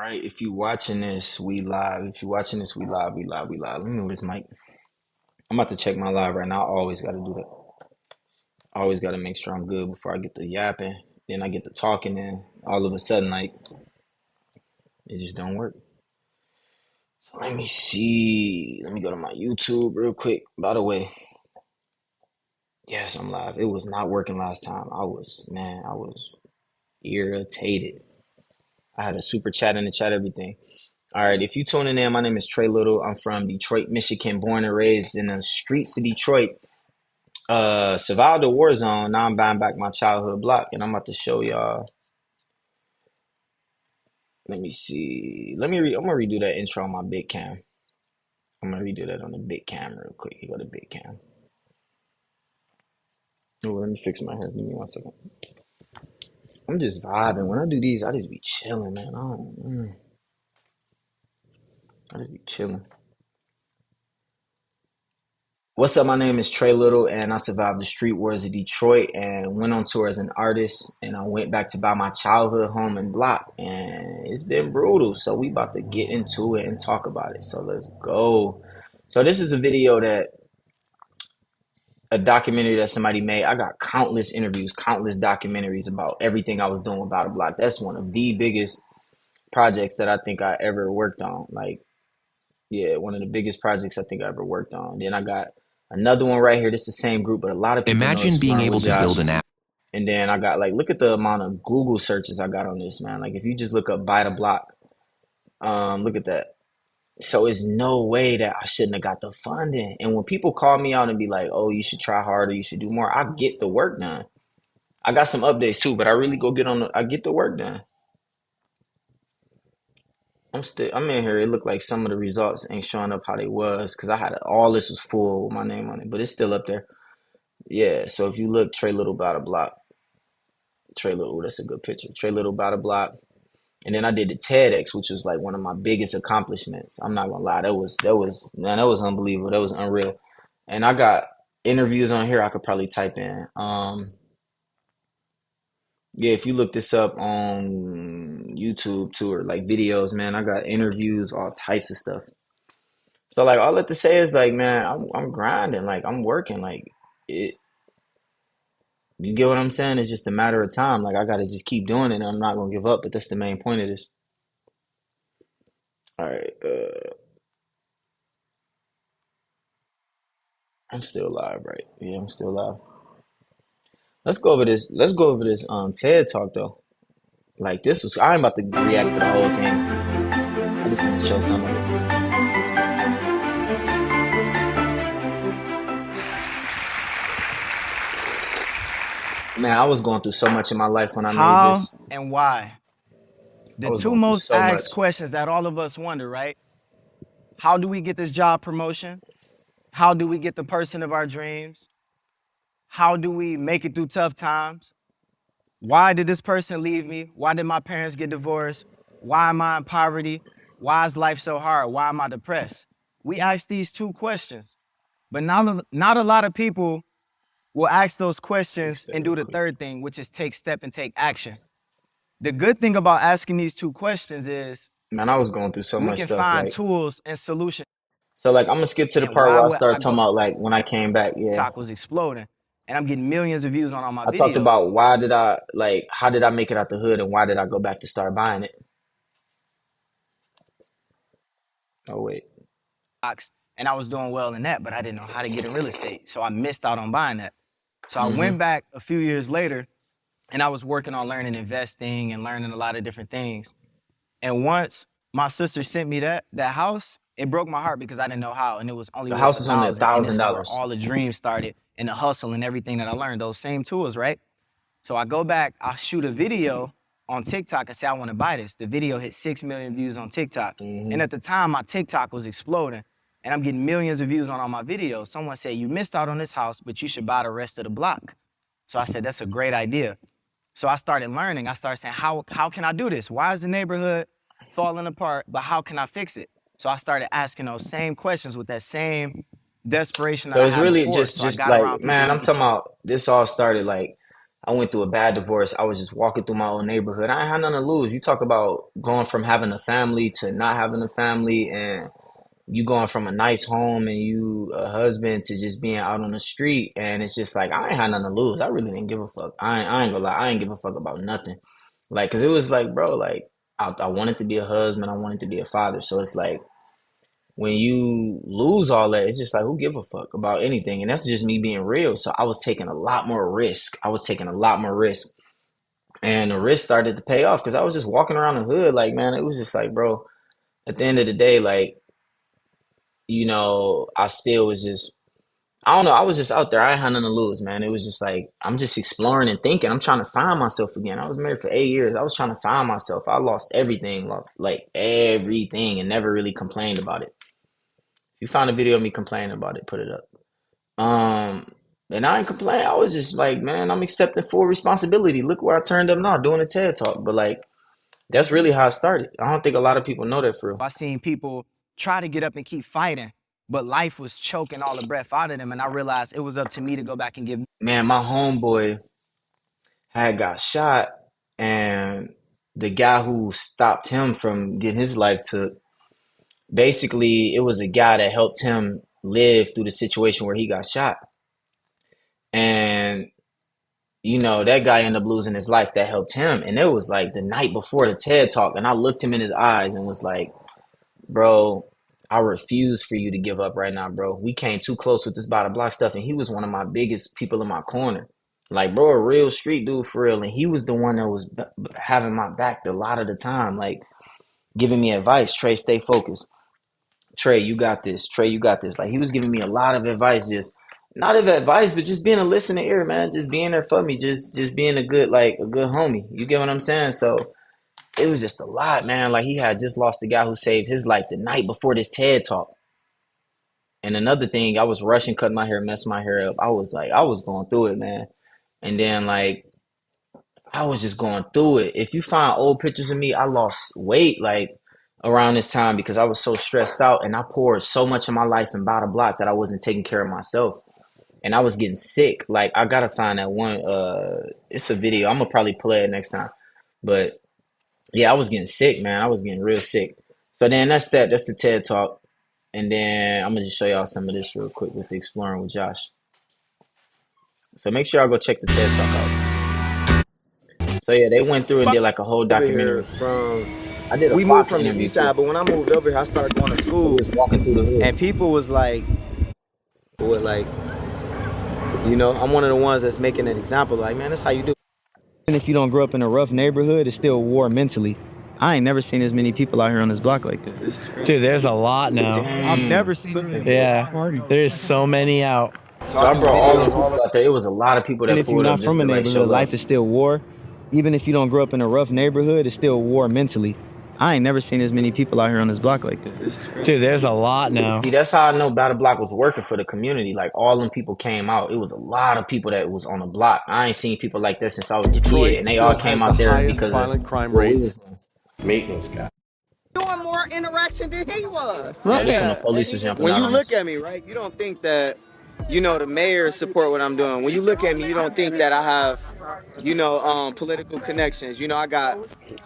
right, if you watching this, we live. If you watching this, we live, we live, we live. Let me move this mic. I'm about to check my live right now. I always got to do that. I always got to make sure I'm good before I get to yapping. Then I get to talking, and all of a sudden, like, it just don't work. So let me see. Let me go to my YouTube real quick. By the way, yes, I'm live. It was not working last time. I was irritated. I had a super chat in the chat, everything. All right, if you tuning in, my name is Trey Little. I'm from Detroit, Michigan, born and raised in the streets of Detroit. Survived the war zone. Now I'm buying back my childhood block, and I'm about to show y'all. Let me see. I'm gonna redo that intro on my big cam. I'm gonna redo that on the big cam real quick. You go to big cam. Oh, let me fix my hair. Give me 1 second. I'm just vibing. When I do these, I just be chilling, man. I just be chilling. What's up? My name is Trey Little, and I survived the street wars of Detroit and went on tour as an artist. And I went back to buy my childhood home and block, and it's been brutal. So we about to get into it and talk about it. So let's go. So this is a documentary that somebody made. I got countless interviews, countless documentaries about everything I was doing about a block. That's one of the biggest projects that I think I ever worked on. Like, yeah, one of the biggest projects I think I ever worked on. Then I got another one right here. This is the same group, but a lot of people know Imagine this being one able with to build Josh. an app. And then I got like, look at the amount of Google searches I got on this, man. Like if you just look up buy the block, look at that. So it's no way that I shouldn't have got the funding. And when people call me out and be like, oh, you should try harder, you should do more, I get the work done. I got some updates too, but I really go get I get the work done. I'm in here. It looked like some of the results ain't showing up how they was because I had all this was full with my name on it, but it's still up there. Yeah. So if you look, Trey Little by the block, Trey Little, that's a good picture. Trey Little by the block, and then I did the TEDx, which was like one of my biggest accomplishments. I'm not gonna lie, that was man, that was unbelievable. That was unreal. And I got interviews on here. I could probably type in. Yeah, if you look this up on YouTube too, or like videos, man, I got interviews, all types of stuff. So like all I have to say is like, man, I'm grinding, like I'm working, like it. You get what I'm saying? It's just a matter of time. Like I gotta just keep doing it, and I'm not gonna give up. But that's the main point of this. All right, I'm still live, right? Yeah, I'm still live. Let's go over this. Let's go over this TED talk though. Like this was, I'm about to react to the whole thing. I just want to show some of it. Man, I was going through so much in my life when I made How this. and why? I The was two going through most so much. asked questions that all of us wonder, right? How do we get this job promotion? How do we get the person of our dreams? How do we make it through tough times? Why did this person leave me? Why did my parents get divorced? Why am I in poverty? Why is life so hard? Why am I depressed? We ask these two questions, but not a lot of people will ask those Fix questions that and real do the quick. third thing, which is take step and take action. The good thing about asking these two questions is Man, I was going through so we much can stuff. find Like, tools and solutions. so like I'm gonna skip to the And part why where I would I started talking go? about like when I came back. Yeah, TikTok was exploding, and I'm getting millions of views on all my I talked videos. about why did I like how did I make it out the hood and why did I go back to start buying it. Oh wait. And I was doing well in that, but I didn't know how to get in real estate, so I missed out on buying that. So I Mm-hmm. went back a few years later, and I was working on learning investing and learning a lot of different things. And once my sister sent me that house, it broke my heart because I didn't know how, and it was only The worth house a is only a thousand. And thousand this is where dollars. all the dreams started, and the hustle and everything that I learned. Those same tools, right? So I go back, I shoot a video on TikTok and say, I want to buy this. The video hit 6 million views on TikTok. And Mm-hmm. at the time, my TikTok was exploding and I'm getting millions of views on all my videos. Someone said, you missed out on this house, but you should buy the rest of the block. So I said, that's a great idea. So I started learning. I started saying, how can I do this? Why is the neighborhood falling apart, but how can I fix it? So I started asking those same questions with that same desperation that So I it's had really before. just So I just got like around people man, who I'm could talking about this all started like I went through a bad divorce. I was just walking through my old neighborhood. I ain't had nothing to lose. You talk about going from having a family to not having a family, and you going from a nice home and you a husband to just being out on the street, and it's just like I ain't had nothing to lose. I really didn't give a fuck. I ain't gonna lie. I ain't give a fuck about nothing. Like, cause it was like, bro, like I wanted to be a husband. I wanted to be a father. So it's like when you lose all that, it's just like who give a fuck about anything? And that's just me being real. So I was taking a lot more risk. I was taking a lot more risk, and the risk started to pay off because I was just walking around the hood. Like, man, it was just like, bro. At the end of the day, like, I still was just, I don't know, I was just out there. I had nothing to lose, man. It was just like, I'm just exploring and thinking. I'm trying to find myself again. I was married for 8 years. I was trying to find myself. I lost everything, lost like everything, and never really complained about it. If you find a video of me complaining about it, put it up. Um, and I ain't complain. I was just like, man, I'm accepting full responsibility. Look where I turned up now, doing a TED talk. But like, that's really how it started. I don't think a lot of people know that for real. I seen people try to get up and keep fighting, but life was choking all the breath out of them. And I realized it was up to me to go back and give. Man, my homeboy had got shot, and the guy who stopped him from getting his life took, basically, it was a guy that helped him live through the situation where he got shot. And, that guy ended up losing his life that helped him. And it was like the night before the TED talk, and I looked him in his eyes and was like, bro, I refuse for you to give up right now, bro. We came too close with this by the block stuff, and he was one of my biggest people in my corner. Like, bro, a real street dude for real, and he was the one that was having my back a lot of the time, like giving me advice. Trey, stay focused. Trey, you got this. Trey, you got this. Like he was giving me a lot of advice, just not of advice, but just being a listening ear, man. Just being there for me, just being a good homie. You get what I'm saying? So it was just a lot, man. Like he had just lost the guy who saved his life the night before this TED talk. And another thing, I was rushing, cutting my hair, messing my hair up. I was like, I was going through it, man. And then like I was just going through it. If you find old pictures of me, I lost weight like around this time because I was so stressed out, and I poured so much of my life in by the block that I wasn't taking care of myself. And I was getting sick. Like I gotta find that one it's a video. I'm gonna probably play it next time. But yeah, I was getting sick, man. I was getting real sick. So then that's that. That's the TED talk. And then I'm gonna just show y'all some of this real quick with the exploring with Josh. So make sure y'all go check the TED talk out. So yeah, they went through and did like a whole Over here documentary. from, I did a we moved Fox from the interview east too. side, but when I moved over here, I started going to So we school, was walking through the and hood. people was like, what, like, I'm one of the ones that's making an example. Like, man, that's how you do. Even if you don't grow up in a rough neighborhood, it's still war mentally. I ain't never seen as many people out here on this block like this. Dude, there's a lot now. I've Dang. never seen. Yeah, there's so many out. So I brought all them people out there. It was a lot of people And that if you're pulled up not just from a to like show neighborhood, life love. is still war. Even if you don't grow up in a rough neighborhood, it's still war mentally. I ain't never seen as many people out here on this block like this. Dude, there's a lot now. See, that's how I know Battle Block was working for the community. Like all them people came out. It was a lot of people that was on the block. I ain't seen people like that since I was a kid, Detroit and they all still came has the out there highest because of violent crime what we rate. was doing. Maintenance guy. Doing more interaction than he was. Yeah, this when the police was jumping When out you on look us. at me, right, you don't think that, the mayors support what I'm doing. When you look at me, you don't think that I have, political connections. I got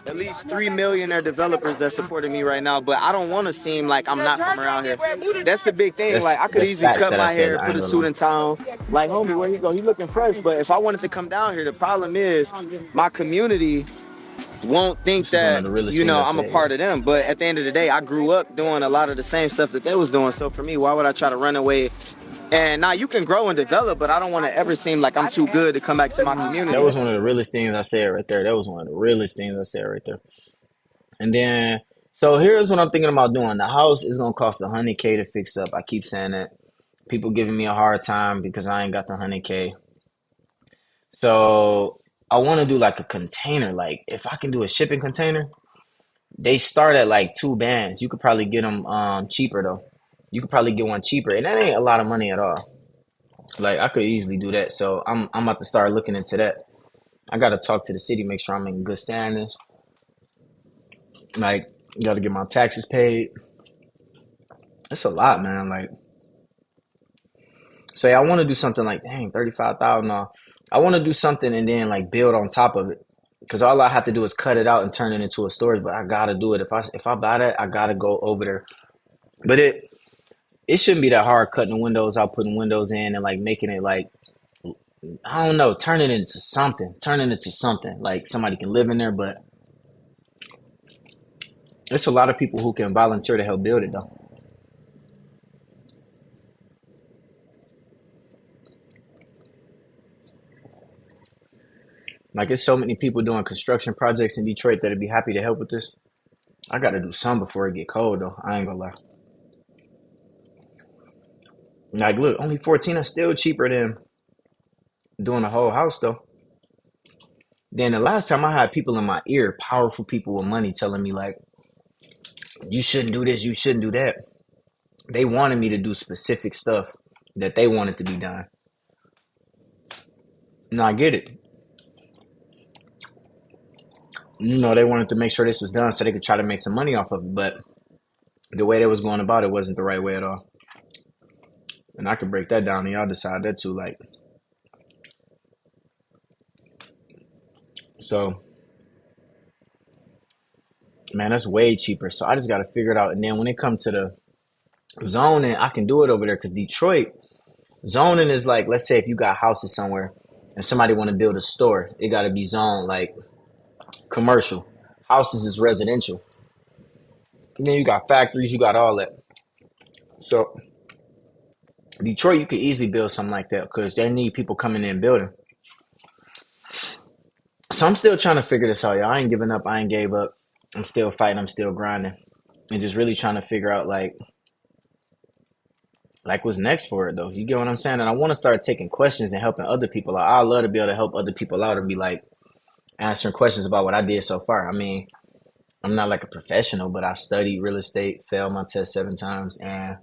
at least 3 millionaire developers that supported me right now, but I don't want to seem like I'm not from around here. That's the big thing. Like, I could That's easily facts cut that I my said. hair, I put ain't a gonna suit lie. in town. Like, homie, where he go? He looking fresh. But if I wanted to come down here, the problem is my community won't think This is one of that the realest things I I'm a said. part Yeah. of them. But at the end of the day, I grew up doing a lot of the same stuff that they was doing. So for me, why would I try to run away? And now you can grow and develop, but I don't want to ever seem like I'm too good to come back to my That community. was one of the realest things I said right there. That was one of the realest things I said right there. And then, so here's what I'm thinking about doing. The house is gonna cost 100K to fix up. I keep saying that. People giving me a hard time because I ain't got the 100K. So I want to do like a container. Like if I can do a shipping container, they start at like 2 bands. You could probably get them cheaper though. You could probably get one cheaper, and that ain't a lot of money at all. Like I could easily do that. So I'm about to start looking into that. I gotta talk to the city, make sure I'm in good standings. Like, gotta get my taxes paid. It's a lot, man. Like, say I want to do something like, dang, 35,000. I want to do something and then like build on top of it. Because all I have to do is cut it out and turn it into a storage. But I gotta do it. If I buy that, I gotta go over there. But it shouldn't be that hard cutting the windows out, putting windows in, and like making it like I don't know, turn it into something. Turn it into something like somebody can live in there. But there's a lot of people who can volunteer to help build it though. Like it's so many people doing construction projects in Detroit that'd be happy to help with this. I gotta do some before it get cold though. I ain't gonna lie. Like look, only 14 is still cheaper than doing a whole house though. Then the last time I had people in my ear, powerful people with money telling me like, you shouldn't do this, you shouldn't do that. They wanted me to do specific stuff that they wanted to be done. No, I get it. You know, they wanted to make sure this was done so they could try to make some money off of it, but the way they was going about it wasn't the right way at all. And I could break that down and y'all decide that too. Like, so, man, that's way cheaper. So I just got to figure it out. And then when it comes to the zoning, I can do it over there because Detroit zoning is like, let's say if you got houses somewhere and somebody want to build a store, it got to be zoned like commercial. Houses is residential. And then you got factories, you got all that. So Detroit, you could easily build something like that because they need people coming in and building. So I'm still trying to figure this out, y'all. I ain't giving up. I ain't gave up. I'm still fighting. I'm still grinding, and just really trying to figure out like what's next for it though. You get what I'm saying? And I want to start taking questions and helping other people out. I love to be able to help other people out and be like answering questions about what I did so far. I mean, I'm not like a professional, but I studied real estate, failed my test 7 times, and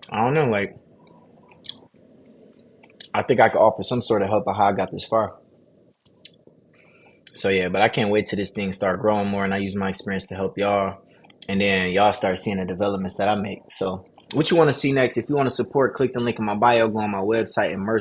I don't know. Like I think I could offer some sort of help of how I got this far. So yeah, but I can't wait till this thing start growing more and I use my experience to help y'all. And then y'all start seeing the developments that I make. So what you want to see next? If you want to support, click the link in my bio, go on my website and merch